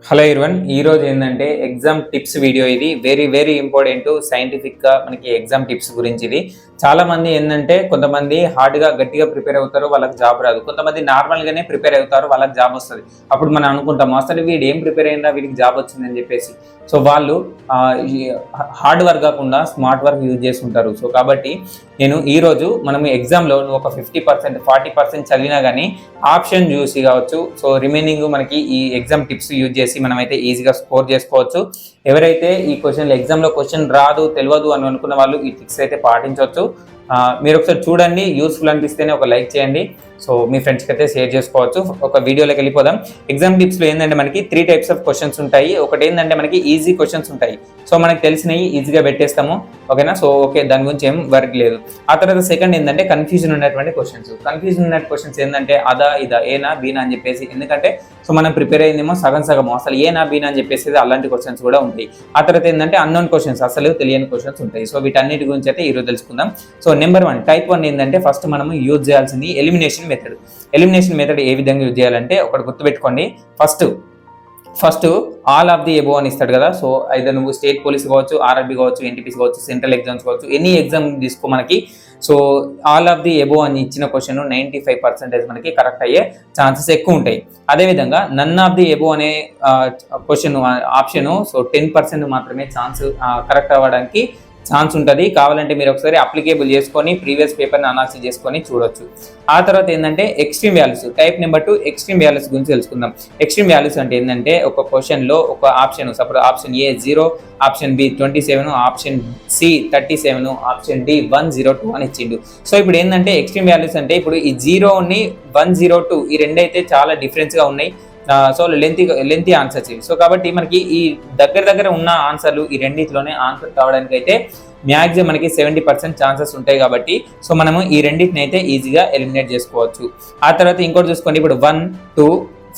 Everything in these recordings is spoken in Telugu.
హలో ఎవ్రీవన్, ఈ రోజు ఏంటంటే ఎగ్జామ్ టిప్స్ వీడియో. ఇది వెరీ ఇంపార్టెంట్. సైంటిఫిక్ గా మనకి ఎగ్జామ్ టిప్స్ గురించి. ఇది చాలా మంది ఏంటంటే కొంతమంది హార్డ్ గా గట్టిగా ప్రిపేర్ అవుతారు, వాళ్ళకి జాబ్ రాదు. కొంతమంది నార్మల్ గానే ప్రిపేర్ అవుతారు, వాళ్ళకి జాబ్ వస్తుంది. అప్పుడు మనం అనుకుంటాం అసలు వీడు ఏం ప్రిపేర్ అయినా వీడికి జాబ్ వచ్చిందని చెప్పేసి. సో వాళ్ళు హార్డ్ వర్క్ కాకుండా స్మార్ట్ వర్క్ యూజ్ చేస్తుంటారు. సో కాబట్టి నేను ఈ రోజు మనం ఎగ్జామ్లో నువ్వు ఒక 50% 40% చదివినా కానీ ఆప్షన్ చూసి కావచ్చు. సో రిమైనింగ్ మనకి ఈ ఎగ్జామ్ టిప్స్ యూజ్ చేసి మనమైతే ఈజీగా స్కోర్ చేసుకోవచ్చు. ఎవరైతే ఈ ఎగ్జామ్లో క్వశ్చన్ రాదు తెలియదు అని అనుకున్న వాళ్ళు ఈ ట్రిక్స్ అయితే పాటించవచ్చు. మీరు ఒకసారి చూడండి, యూస్ఫుల్ అనిపిస్తేనే ఒక లైక్ చేయండి. సో మీ ఫ్రెండ్స్కి అయితే షేర్ చేసుకోవచ్చు. ఒక వీడియోలోకి వెళ్ళిపోదాం. ఎగ్జామ్ టిప్స్లో ఏంటంటే మనకి 3 టైప్స్ ఆఫ్ క్వశ్చన్స్ ఉంటాయి. ఒకటి ఏంటంటే మనకి ఈజీ క్వశ్చన్స్ ఉంటాయి. సో మనకి తెలిసినవి ఈజీగా పెట్టేస్తాము, ఓకేనా. సో ఓకే, దాని గురించి ఏం వర్క్ లేదు. ఆ తర్వాత సెకండ్ ఏంటంటే కన్ఫ్యూజన్ ఉన్నటువంటి క్వశ్చన్స్. కన్ఫ్యూజన్ ఉన్న క్వశ్చన్స్ ఏంటంటే అదా ఇదా, ఏనా బీనా అని చెప్పేసి. ఎందుకంటే సో మనం ప్రిపేర్ అయిందేమో సగం అసలు ఏనా బీనా అని చెప్పేసి అలాంటి క్వశ్చన్స్ కూడా ఉంటాయి. ఆ తర్వాత ఏంటంటే అన్నోన్ క్వశ్చన్స్, అసలు తెలియని క్వశ్చన్స్ ఉంటాయి. సో వీటన్నిటి గురించి అయితే ఈరోజు తెలుసుకుందాం. సో నెంబర్ 1 టైప్ 1 ఏంటంటే ఫస్ట్ మనం యూజ్ చేయాల్సింది ఎలిమినేషన్ మెథడ్. ఎలిమినేషన్ మెథడ్ ఏ విధంగా యూజ్ చేయాలంటే ఒకటి గుర్తుపెట్టుకోండి. First all of the above అని ఇస్తాడు కదా. సో అయితే నువ్వు స్టేట్ పోలీస్ కావచ్చు, ఆర్ఆర్బీ కావచ్చు, ఎన్టీపీసీ కావచ్చు, సెంట్రల్ ఎగ్జామ్స్ కావచ్చు, ఎనీ ఎగ్జామ్ తీసుకో మనకి. So all of the above అని ఇచ్చిన క్వశ్చన్ 95% మనకి కరెక్ట్ అయ్యే ఛాన్సెస్ ఎక్కువ ఉంటాయి. అదేవిధంగా నన్ ఆఫ్ ది ఎబో అనే క్వశ్చన్ ఆప్షన్, సో 10% మాత్రమే కరెక్ట్ అవ్వడానికి ఛాన్స్ ఉంటుంది. కావాలంటే మీరు ఒకసారి అప్లికేబుల్ చేసుకొని ప్రీవియస్ పేపర్ని అనాలిసిస్ చేసుకొని చూడొచ్చు. ఆ తర్వాత ఏంటంటే extreme values. Type number 2 extreme values గురించి తెలుసుకుందాం. ఎక్స్ట్రీమ్ వాల్యూస్ అంటే ఏంటంటే ఒక క్వశ్చన్లో ఒక option, suppose option a 0, option b 27, option c 37, option d 102 అని ఇచ్చిండు. సో ఇప్పుడు ఏంటంటే ఎక్స్ట్రీమ్ వాల్యూస్ అంటే ఇప్పుడు ఈ 0ని 102 ఈ రెండైతే చాలా డిఫరెన్స్గా ఉన్నాయి. సో లెంతీ ఆన్సర్స్ ఇవి. సో కాబట్టి మనకి ఈ దగ్గర ఉన్న ఆన్సర్లు ఈ రెండింటిలోనే ఆన్సర్ కావడానికి అయితే మ్యాక్సిమం మనకి 70% ఛాన్సెస్ ఉంటాయి. కాబట్టి సో మనము ఈ రెండింటిని అయితే ఈజీగా ఎలిమినేట్ చేసుకోవచ్చు. ఆ తర్వాత ఇంకోటి చూసుకోండి, ఇప్పుడు 1, 2,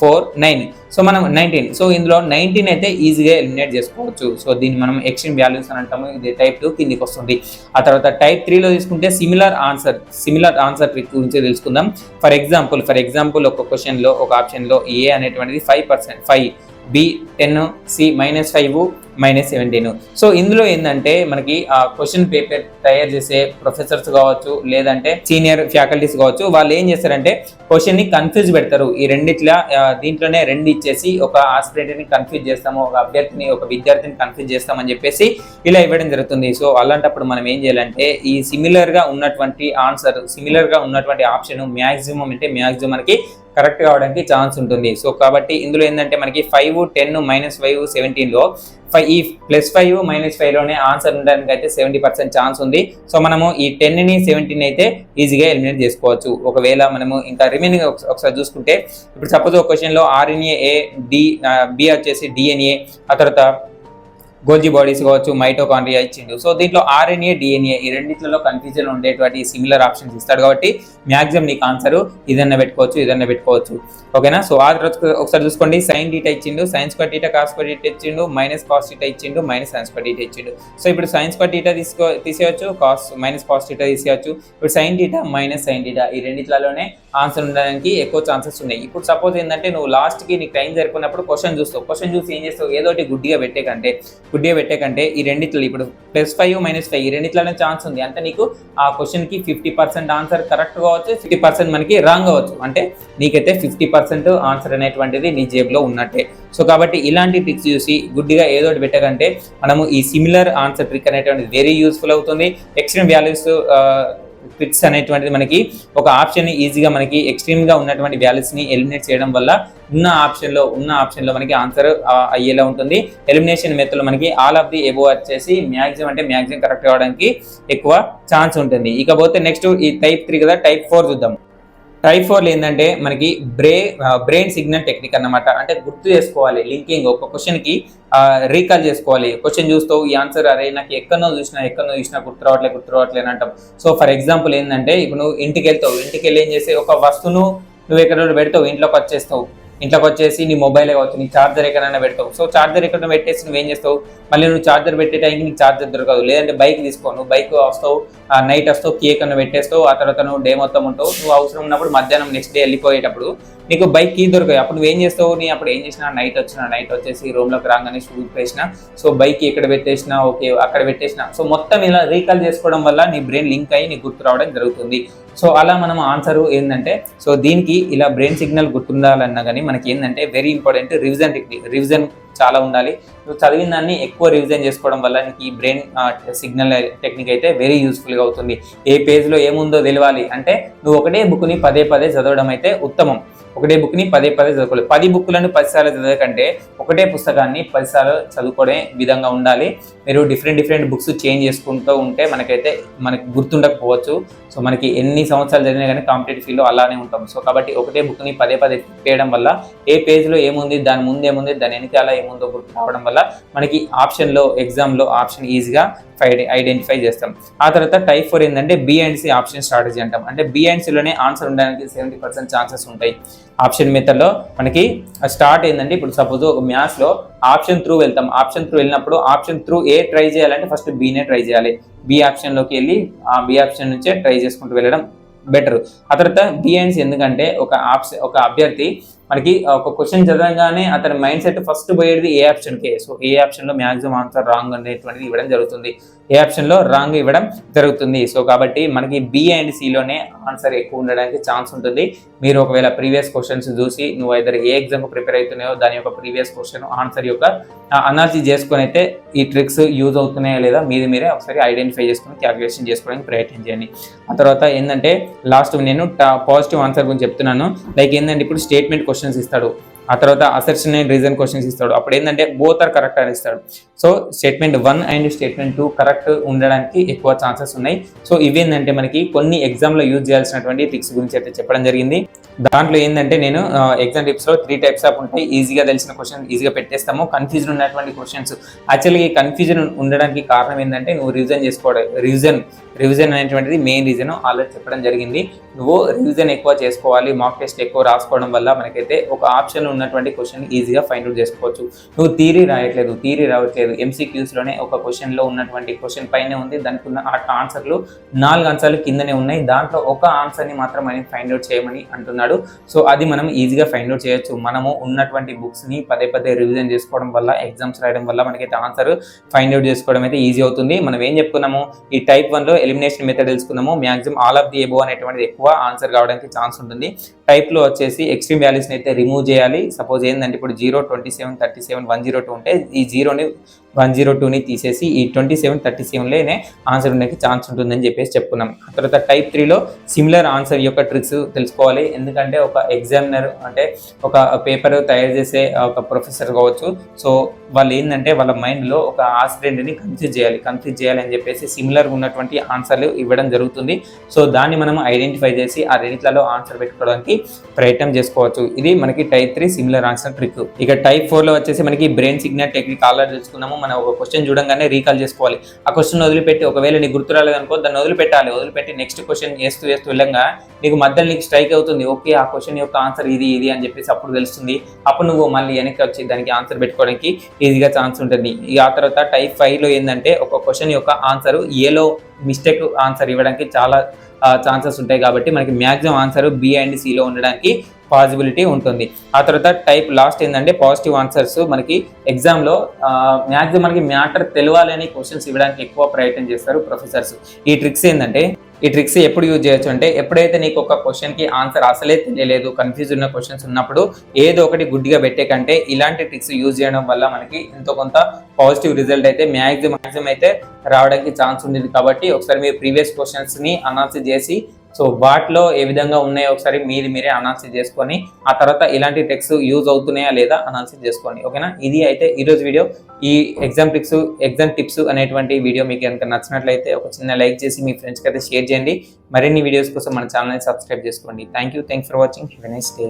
4, 9. సో మనం 19. సో ఇందులో 19 అయితే ఈజీగా ఎలిమినేట్ చేసుకోవచ్చు. సో దీన్ని మనం ఎక్స్ట్రీమ్ వాల్యూస్ అని అంటాము. ఇది టైప్ 2 కిందికి వస్తుంది. ఆ తర్వాత టైప్ 3లో తీసుకుంటే సిమిలర్ ఆన్సర్ ట్రిక్ గురించి తెలుసుకుందాం. ఫర్ ఎగ్జాంపుల్ ఒక క్వశ్చన్లో ఒక ఆప్షన్లో ఏ అనేటువంటిది 5%, 5, బి 10, సి -5, -17. సో ఇందులో ఏంటంటే మనకి ఆ క్వశ్చన్ పేపర్ తయారు చేసే ప్రొఫెసర్స్ కావచ్చు, లేదంటే సీనియర్ ఫ్యాకల్టీస్ కావచ్చు, వాళ్ళు ఏం చేస్తారంటే క్వశ్చన్ ని కన్ఫ్యూజ్ పెడతారు. ఈ దీంట్లోనే 2 ఇచ్చేసి ఒక ఆస్పిరెంట్ని కన్ఫ్యూజ్ చేస్తాము, ఒక విద్యార్థిని కన్ఫ్యూజ్ చేస్తామని చెప్పేసి ఇలా ఇవ్వడం జరుగుతుంది. సో అలాంటప్పుడు మనం ఏం చేయాలంటే ఈ సిమిలర్ గా ఉన్నటువంటి ఆప్షన్ మ్యాక్సిమం మనకి కరెక్ట్ కావడానికి ఛాన్స్ ఉంటుంది. సో కాబట్టి ఇందులో ఏంటంటే మనకి 5, 10, -5, 17లో ఈ +5, -5లోనే ఆన్సర్ ఉండడానికి అయితే 70% ఛాన్స్ ఉంది. సో మనము ఈ 10ని 17 అయితే ఈజీగా ఎలిమినేట్ చేసుకోవచ్చు. ఒకవేళ మనము ఇంకా రిమైనింగ్ ఒకసారి చూసుకుంటే, ఇప్పుడు సపోజ్ ఒక క్వశ్చన్లో RNA A, B వచ్చేసి DNA, ఆ తర్వాత గోల్జీ బాడీస్ కావచ్చు, మైటోకాండ్రియా ఇచ్చిండు. సో దీంట్లో RNA, DNA ఈ రెండింటిలో కన్ఫ్యూజన్ ఉండేటువంటి సిమిలర్ ఆప్షన్స్ ఇస్తాడు. కాబట్టి మ్యాక్సిమం నీకు ఆన్సర్ ఇదన్నా పెట్టుకోవచ్చు, ఓకేనా. సో ఆ తర్వాత ఒకసారి చూసుకోండి, సైన్ డీటా ఇచ్చిండు, sine square theta cos square theta ఇచ్చిండు, -కాస్ డీటా ఇచ్చిండు, -సైన్ స్క్వేర్ డీటా ఇచ్చిండు. సో ఇప్పుడు సైన్ స్క్వేర్ డీటా తీసేయచ్చు, కాస్ డీటా తీసేయచ్చు. ఇప్పుడు సైన్ డీటా -సైన్ డీటా ఈ రెండింటిలోనే ఆన్సర్ ఉండడానికి ఎక్కువ ఛాన్సెస్ ఉన్నాయి. ఇప్పుడు సపోజ్ ఏంటంటే నువ్వు లాస్ట్కి నీకు టైం సరిపోయినప్పుడు క్వశ్చన్ చూసి ఏం చేస్తావు, ఏదో ఒకటి గుడ్డిగా పెట్టే కంటే ఈ రెండిట్లో ఇప్పుడు +5, -5 ఈ రెండిట్లోనే ఛాన్స్ ఉంది. అంటే నీకు ఆ క్వశ్చన్కి 50% ఆన్సర్ కరెక్ట్ కావచ్చు, 50% మనకి రాంగ్ కావచ్చు. అంటే నీకైతే 50% ఆన్సర్ అనేటువంటిది నీ జేబులో ఉన్నట్టే. సో కాబట్టి ఇలాంటి ట్రిక్స్ చూసి గుడ్డిగా ఏదో ఒకటి పెట్టకంటే మనము ఈ సిమిలర్ ఆన్సర్ ట్రిక్ అనేటువంటిది వెరీ యూస్ఫుల్ అవుతుంది. ఎక్స్ట్రీమ్ వాల్యూస్ ట్రిక్స్ అనేటువంటిది మనకి ఒక ఆప్షన్ ఈజీగా మనకి ఎక్స్ట్రీమ్ గా ఉన్నటువంటి వాల్యూస్ ని ఎలిమినేట్ చేయడం వల్ల ఉన్న ఆప్షన్ లో మనకి ఆన్సర్ అయ్యేలా ఉంటుంది. ఎలిమినేషన్ మెథడ్ లో మనకి ఆల్ ఆఫ్ ది ఎబో వచ్చేసి మ్యాక్సిమం కరెక్ట్ అవ్వడానికి ఎక్కువ ఛాన్స్ ఉంటుంది. ఇకపోతే నెక్స్ట్ ఈ టైప్ 3 కదా, టైప్ 4 చూద్దాం. టైప్ 4 ఏంటంటే మనకి బ్రెయిన్ సిగ్నల్ టెక్నిక్ అన్నమాట. అంటే గుర్తు చేసుకోవాలి, లింకింగ్ ఒక క్వశ్చన్కి రీకాల్ చేసుకోవాలి. క్వశ్చన్ చూస్తావు, ఈ ఆన్సర్ అరే నాకు ఎక్కడో చూసినా గుర్తు రావట్లే అని అంటాం. సో ఫర్ ఎగ్జాంపుల్ ఏంటంటే ఇప్పుడు నువ్వు ఇంటికి వెళ్ళి ఏం చేస్తే ఒక వస్తువును నువ్వు ఎక్కడ పెడతావు, ఇంట్లోకి వచ్చేస్తావు. ఇంట్లోకి వచ్చేసి నీ మొబైల్ కావచ్చు, నీ ఛార్జర్ ఎక్కడైనా పెడతావు. సో ఛార్జర్ ఎక్కడ పెట్టేసి నువ్వేం చేస్తావు, మళ్ళీ నువ్వు ఛార్జర్ పెట్టే టైంకి నీకు ఛార్జర్ దొరకదు. లేదంటే బైక్ తీసుకో, నువ్వు బైక్ వస్తావు, నైట్ వస్తావు, కేక్ అన్న పెట్టేస్తావు, ఆ తర్వాత నువ్వు డే మొత్తం ఉంటావు. నువ్వు అవసరం ఉన్నప్పుడు మధ్యాహ్నం నెక్స్ట్ డే వెళ్ళిపోయేటప్పుడు నీకు బైక్ కీ దొరకాయి. అప్పుడు నువ్వు ఏం చేస్తావు, నీ అప్పుడు ఏం చేసినా నైట్ వచ్చేసి రూమ్లోకి రాగానే షూ వేసిన, సో బైక్ ఎక్కడ పెట్టేసినా ఓకే అక్కడ పెట్టేసిన, సో మొత్తం ఇలా రీకాల్ చేసుకోవడం వల్ల నీ బ్రెయిన్ లింక్ అయ్యి నీకు గుర్తు రావడం జరుగుతుంది. సో అలా మనం ఆన్సర్ ఏంటంటే, సో దీనికి ఇలా బ్రెయిన్ సిగ్నల్ గుర్తుండాలన్నా కానీ మనకి ఏంటంటే very important revision technique. Revision చాలా ఉండాలి. నువ్వు చదివిన దాన్ని ఎక్కువ రివిజన్ చేసుకోవడం వల్ల నీకు ఈ బ్రెయిన్ సిగ్నల్ టెక్నిక్ అయితే వెరీ యూస్ఫుల్గా అవుతుంది. ఏ పేజ్లో ఏముందో తెలియాలి అంటే నువ్వు ఒకటే బుక్ని పదే చదవడం అయితే ఉత్తమం. ఒకటే బుక్ని పదే చదువుకోవాలి. 10 బుక్లను 10 సార్లు చదివే కంటే ఒకటే పుస్తకాన్ని 10 సార్లు చదువుకోవడే విధంగా ఉండాలి. మీరు డిఫరెంట్ బుక్స్ చేంజ్ చేసుకుంటూ ఉంటే మనకి గుర్తుండకపోవచ్చు. సో మనకి ఎన్ని సంవత్సరాలు చదివినా కానీ కాంపిటేటివ్ ఫీల్డ్లో అలానే ఉంటాం. సో కాబట్టి ఒకటే బుక్ని పదే చేయడం వల్ల ఏ పేజ్లో ఏముంది, దాని ముందు ఏముంది, దాని వెనకాల ఏముందో గుర్తు రావడం వల్ల మనకి ఎగ్జామ్లో ఆప్షన్ ఈజీగా ఐడెంటిఫై చేస్తాం. ఆ తర్వాత టైప్ 4 ఏంటంటే b and c option strategy అంటాం. అంటే బి అండ్ సిలోనే ఆన్సర్ ఉండడానికి 70% ఛాన్సెస్ ఉంటాయి. ఆప్షన్ మెథడ్లో మనకి స్టార్ట్ ఏంటంటే, ఇప్పుడు సపోజ్ ఒక మ్యాథ్స్లో ఆప్షన్ త్రూ వెళ్తాం. ఆప్షన్ త్రూ వెళ్ళినప్పుడు ఆప్షన్ త్రూ ఏ ట్రై చేయాలంటే ఫస్ట్ బీనే ట్రై చేయాలి. బి ఆప్షన్లోకి వెళ్ళి ఆ బి ఆప్షన్ నుంచే ట్రై చేసుకుంటూ వెళ్ళడం బెటర్. ఆ తర్వాత బి అండ్ సి ఎందుకంటే ఒక అభ్యర్థి మనకి ఒక క్వశ్చన్ చదవగానే అతని మైండ్ సెట్ ఫస్ట్ పోయేది ఏ ఆప్షన్కే. సో ఏ ఆప్షన్లో మ్యాక్సిమం ఆన్సర్ రాంగ్ అనేటువంటిది ఇవ్వడం జరుగుతుంది, ఏ ఆప్షన్లో రాంగ్ ఇవ్వడం జరుగుతుంది. సో కాబట్టి మనకి బి అండ్ సిలోనే ఆన్సర్ ఎక్కువ ఉండడానికి ఛాన్స్ ఉంటుంది. మీరు ఒకవేళ ప్రీవియస్ క్వశ్చన్స్ చూసి నువ్వు ఐదర్ ఏ ఎగ్జామ్కి ప్రిపేర్ అవుతున్నాయో దాని యొక్క ప్రీవియస్ క్వశ్చన్ ఆన్సర్ యొక్క అనాలిసిస్ చేసుకొని అయితే ఈ ట్రిక్స్ యూజ్ అవుతున్నాయా లేదా మీరే ఒకసారి ఐడెంటిఫై చేసుకొని క్యాల్కులేషన్ చేసుకోవడానికి ప్రయత్నం చేయండి. ఆ తర్వాత ఏంటంటే లాస్ట్ నేను పాజిటివ్ ఆన్సర్ గురించి చెప్తున్నాను. లైక్ ఏంటంటే ఇప్పుడు స్టేట్మెంట్ క్వశ్చన్స్ ఇస్తాడు, ఆ తర్వాత అసర్షన్ అండ్ రీజన్ క్వశ్చన్స్ ఇస్తాడు. అప్పుడు ఏంటంటే బోత్ ఆర్ కరెక్ట్ అని ఇస్తాడు. So statement 1 and statement 2 correct ఉండడానికి ఎక్కువ ఛాన్సెస్ ఉన్నాయి. సో ఇవేంటంటే మనకి కొన్ని ఎగ్జామ్లో యూజ్ చేయాల్సినటువంటి ట్రిక్స్ గురించి అయితే చెప్పడం జరిగింది. దాంట్లో ఏంటంటే నేను ఎగ్జామ్ టిప్స్లో 3 టైప్స్ ఆఫ్ ఉంటాయి. ఈజీగా తెలిసిన క్వశ్చన్ ఈజీగా పెట్టేస్తాము. కన్ఫ్యూజన్ ఉన్నటువంటి క్వశ్చన్స్, యాక్చువల్గా ఈ కన్ఫ్యూజన్ ఉండడానికి కారణం ఏంటంటే నువ్వు రివిజన్ చేసుకోవడం. రివిజన్ అనేటువంటిది మెయిన్ రీజన్ ఆల్రెడీ చెప్పడం జరిగింది. నువ్వు రివిజన్ ఎక్కువ చేసుకోవాలి, మాక్ టెస్ట్ ఎక్కువ రాసుకోవడం వల్ల మనకైతే ఒక ఆప్షన్ ఉన్నటువంటి క్వశ్చన్ ఈజీగా ఫైండ్ అవుట్ చేసుకోవచ్చు. నువ్వు థియరీ రావట్లేదు, ఎంసీక్యూస్లోనే ఒక క్వశ్చన్లో ఉన్నటువంటి క్వశ్చన్ పైనే ఉంది, దానికి ఉన్న ఆన్సర్లు 4 ఆన్సర్లు కిందనే ఉన్నాయి, దాంట్లో ఒక ఆన్సర్ని మాత్రం మనం ఫైండ్ అవుట్ చేయమని అంటున్నాడు. సో అది మనం ఈజీగా ఫైండ్ అవుట్ చేయొచ్చు. మనము ఉన్నటువంటి బుక్స్ని పదే రివిజన్ చేసుకోవడం వల్ల, ఎగ్జామ్స్ రాయడం వల్ల మనకైతే ఆన్సర్ ఫైండ్ అవుట్ చేసుకోవడం అయితే ఈజీ అవుతుంది. మనం ఏం చెప్పుకున్నాము, ఈ టైప్ 1లో ఎలిమినేషన్ మెథడ్ తెలుసుకున్నాము. Maximum all of the above అనేటువంటిది ఎక్కువ ఆన్సర్ కావడానికి ఛాన్స్ ఉంటుంది. టైప్లో వచ్చేసి ఎక్స్ట్రీమ్ వాల్యూస్ని అయితే రిమూవ్ చేయాలి. సపోజ్ ఏంటంటే ఇప్పుడు 0, 27, 37, 102 ఉంటే ఈ 0ని 102ని తీసేసి ఈ 27, 37లోనే ఆన్సర్ ఉండడానికి ఛాన్స్ ఉంటుందని చెప్పేసి చెప్పుకున్నాం. ఆ తర్వాత టైప్ 3లో సిమిలర్ ఆన్సర్ యొక్క ట్రిక్స్ తెలుసుకోవాలి. ఎందుకంటే ఒక ఎగ్జామినర్ అంటే ఒక పేపర్ తయారు చేసే ఒక ప్రొఫెసర్ కావచ్చు, సో వాళ్ళు ఏంటంటే వాళ్ళ మైండ్లో ఒక ఆస్పిరెంట్ని కన్ఫ్యూజ్ చేయాలి అని చెప్పేసి సిమిలర్ ఉన్నటువంటి ఆన్సర్లు ఇవ్వడం జరుగుతుంది. సో దాన్ని మనం ఐడెంటిఫై చేసి ఆ రెండిట్లలో ఆన్సర్ పెట్టుకోవడానికి ప్రయత్నం చేసుకోవచ్చు. ఇది మనకి టైప్ 3 సిమిలర్ ఆన్సర్ ట్రిక్. ఇక టైప్ 4లో వచ్చేసి మనకి బ్రెయిన్ సిగ్నల్ టెక్నిక్ ఆల్రెడీ తెలుసుకున్నాము. మనం ఒక క్వశ్చన్ చూడంగానే రీకాల్ చేసుకోవాలి. ఆ క్వశ్చన్ వదిలిపెట్టి ఒకవేళ నీకు గుర్తు రాలేదనుకో దాన్ని వదిలిపెట్టి నెక్స్ట్ క్వశ్చన్ చేస్తూ వెళ్ళంగా నీకు మధ్యలో నీకు స్ట్రైక్ అవుతుంది, ఓకే ఆ క్వశ్చన్ యొక్క ఆన్సర్ ఇది అని చెప్పేసి అప్పుడు తెలుస్తుంది. అప్పుడు నువ్వు మళ్ళీ వెనక్కి వచ్చి దానికి ఆన్సర్ పెట్టుకోవడానికి ఈజీగా ఛాన్స్ ఉంటుంది. ఆ తర్వాత టైప్ 5లో ఏంటంటే ఒక క్వశ్చన్ యొక్క ఆన్సర్ ఏలో మిస్టేక్ ఆన్సర్ ఇవ్వడానికి చాలా ఛాన్సెస్ ఉంటాయి. కాబట్టి మనకి మ్యాక్సిమం ఆన్సర్ బి అండ్ సిలో ఉండడానికి పాసిబిలిటీ ఉంటుంది. ఆ తర్వాత టైప్ లాస్ట్ ఏంటంటే పాజిటివ్ ఆన్సర్స్. మనకి ఎగ్జామ్లో మ్యాక్సిమం మనకి మ్యాటర్ తెలియాలని క్వశ్చన్స్ ఇవ్వడానికి ఎక్కువ ప్రయత్నం చేస్తారు ప్రొఫెసర్స్. ఈ ట్రిక్స్ ఎప్పుడు యూజ్ చేయొచ్చు అంటే ఎప్పుడైతే నీకు ఒక క్వశ్చన్కి ఆన్సర్ అసలే తెలియలేదు, కన్ఫ్యూజ్ ఉన్న క్వశ్చన్స్ ఉన్నప్పుడు ఏదో ఒకటి గుడ్డిగా పెట్టే కంటే ఇలాంటి ట్రిక్స్ యూజ్ చేయడం వల్ల మనకి ఎంతో కొంత పాజిటివ్ రిజల్ట్ అయితే మ్యాక్సిమం అయితే రావడానికి ఛాన్స్ ఉంది. కాబట్టి ఒకసారి మీరు ప్రీవియస్ క్వశ్చన్స్ని అనాలిసిస్ చేసి సో వాటిలో ఏ విధంగా ఉన్నాయో ఒకసారి మీరే అనాలిసిస్ చేసుకొని ఆ తర్వాత ఇలాంటి ట్రిక్స్ యూజ్ అవుతున్నాయా లేదా అనాలిసిస్ చేసుకోండి. ఓకేనా, ఇది అయితే ఈరోజు వీడియో. ఈ ఎగ్జామ్ టిప్స్ అనేటువంటి వీడియో మీకు కనుక నచ్చినట్లయితే ఒక చిన్న లైక్ చేసి మీ ఫ్రెండ్స్కి అయితే షేర్ చేయండి. మరిన్ని వీడియోస్ కోసం మన ఛానల్ని సబ్స్క్రైబ్ చేసుకోండి. Thank you for watching. Have a nice day.